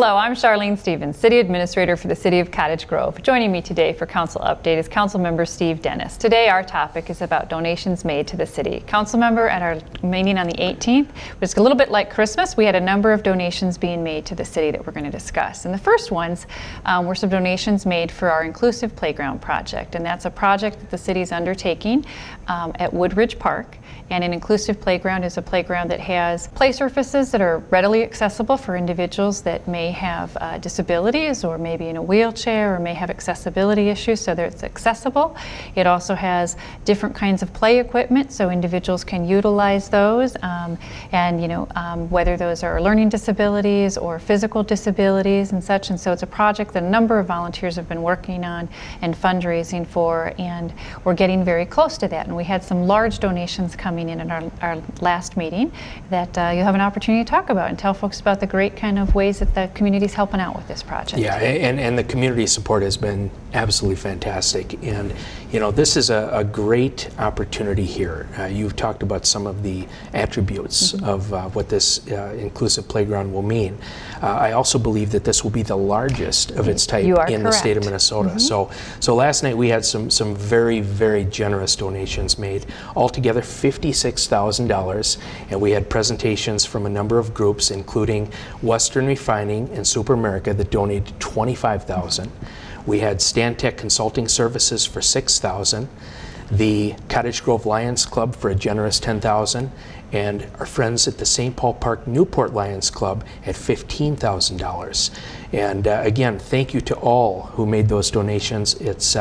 Hello, I'm Charlene Stevens, City Administrator for the City of Cottage Grove. Joining me today for Council Update is Councilmember Steve Dennis. Today our topic is about donations made to the city. Councilmember, at our meeting on the 18th, was a little bit like Christmas. We had a number of donations being made to the city that we're going to discuss. And the first ones were some donations made for our Inclusive Playground project. And that's a project that the city is undertaking at Woodridge Park. And an inclusive playground is a playground that has play surfaces that are readily accessible for individuals that may have disabilities or maybe in a wheelchair or may have accessibility issues, so that it's accessible. It also has different kinds of play equipment so individuals can utilize those, whether those are learning disabilities or physical disabilities and such. And so it's a project that a number of volunteers have been working on and fundraising for, and we're getting very close to that. And we had some large donations coming in our last meeting that you'll have an opportunity to talk about and tell folks about the great kind of ways that the community's helping out with this project. Yeah, and the community support has been absolutely fantastic. And you know, this is a great opportunity here. You've talked about some of the attributes of what this inclusive playground will mean. I also believe that this will be the largest of its type in the state of Minnesota. So last night we had some very, very generous donations made, altogether $56,000, and we had presentations from a number of groups, including Western Refining and Super America, that donated $25,000. We had Stantec Consulting Services for $6,000, the Cottage Grove Lions Club for a generous $10,000, and our friends at the St. Paul Park Newport Lions Club at $15,000. And again, thank you to all who made those donations. It's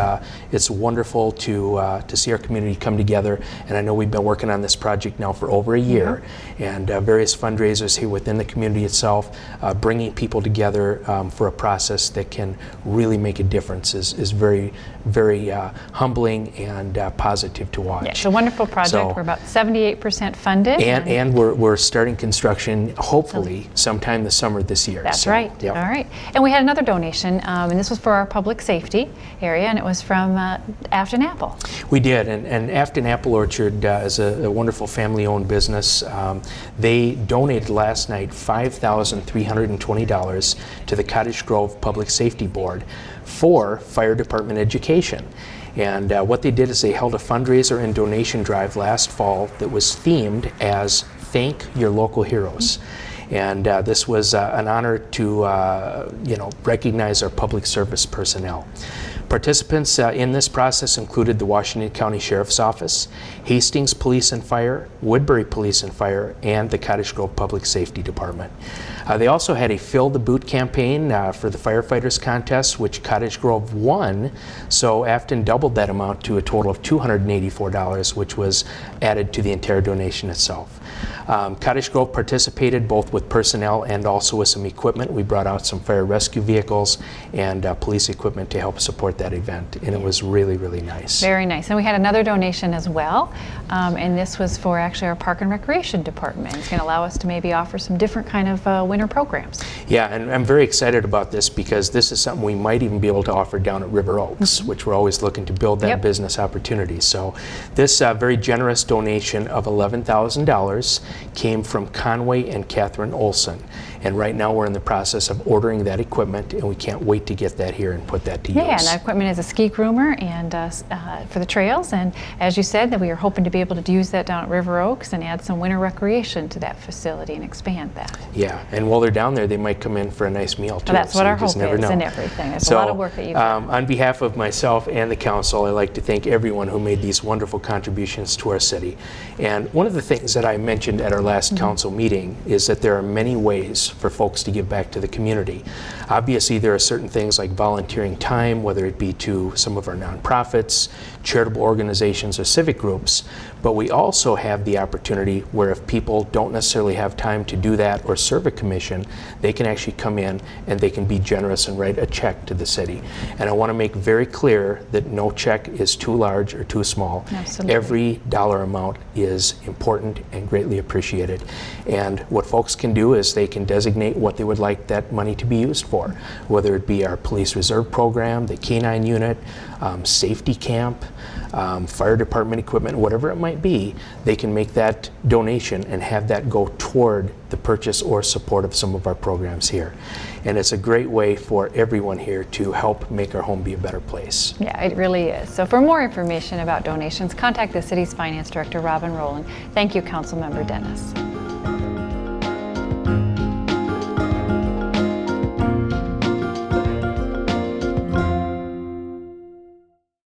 wonderful to see our community come together. And I know we've been working on this project now for over a year, and various fundraisers here within the community itself, bringing people together for a process that can really make a difference is very, very humbling and positive to watch. Yeah, it's a wonderful project. So, we're about 78% funded. And we're starting construction hopefully sometime this summer this year. That's right. Yep. All right. And we had another donation, and this was for our public safety area, and it was from Afton Apple. We did, and Afton Apple Orchard is a wonderful family-owned business. They donated last night $5,320 to the Cottage Grove Public Safety Board for fire department education. And what they did is they held a fundraiser and donation drive last fall that was themed as Thank Your Local Heroes. And this was an honor to recognize our public service personnel. Participants in this process included the Washington County Sheriff's Office, Hastings Police and Fire, Woodbury Police and Fire, and the Cottage Grove Public Safety Department. They also had a Fill the Boot campaign for the firefighters contest, which Cottage Grove won, so Afton doubled that amount to a total of $284, which was added to the entire donation itself. Cottage Grove participated both with personnel and also with some equipment. We brought out some fire rescue vehicles and police equipment to help support that event, and it was really, really nice. Very nice. And we had another donation as well, and this was for actually our Park and Recreation Department. It's going to allow us to maybe offer some different kind of winter programs. Yeah, and I'm very excited about this because this is something we might even be able to offer down at River Oaks, which we're always looking to build that business opportunity. So this very generous donation of $11,000 came from Conway and Catherine Olson. And right now we're in the process of ordering that equipment, and we can't wait to get that here and put that to use. Yeah, and that equipment is a ski groomer and for the trails, and as you said, that we are hoping to be able to use that down at River Oaks and add some winter recreation to that facility and expand that. Yeah, and while they're down there, they might come in for a nice meal too. Well, that's what our hope is and everything. It's a lot of work that you've done. On behalf of myself and the council, I'd like to thank everyone who made these wonderful contributions to our city. And one of the things that I mentioned at our last council meeting is that there are many ways for folks to give back to the community. Obviously, there are certain things like volunteering time, whether it be to some of our nonprofits, charitable organizations, or civic groups, but we also have the opportunity where if people don't necessarily have time to do that or serve a commission, they can actually come in and they can be generous and write a check to the city. And I want to make very clear that no check is too large or too small. Absolutely. Every dollar amount is important and greatly appreciated. And what folks can do is they can designate what they would like that money to be used for, whether it be our police reserve program, the K-9 unit, safety camp, fire department equipment, whatever it might be. They can make that donation and have that go toward the purchase or support of some of our programs here. And it's a great way for everyone here to help make our home be a better place. Yeah, it really is. So for more information about donations, contact the city's Finance Director, Robin Rowland. Thank you, Councilmember Dennis.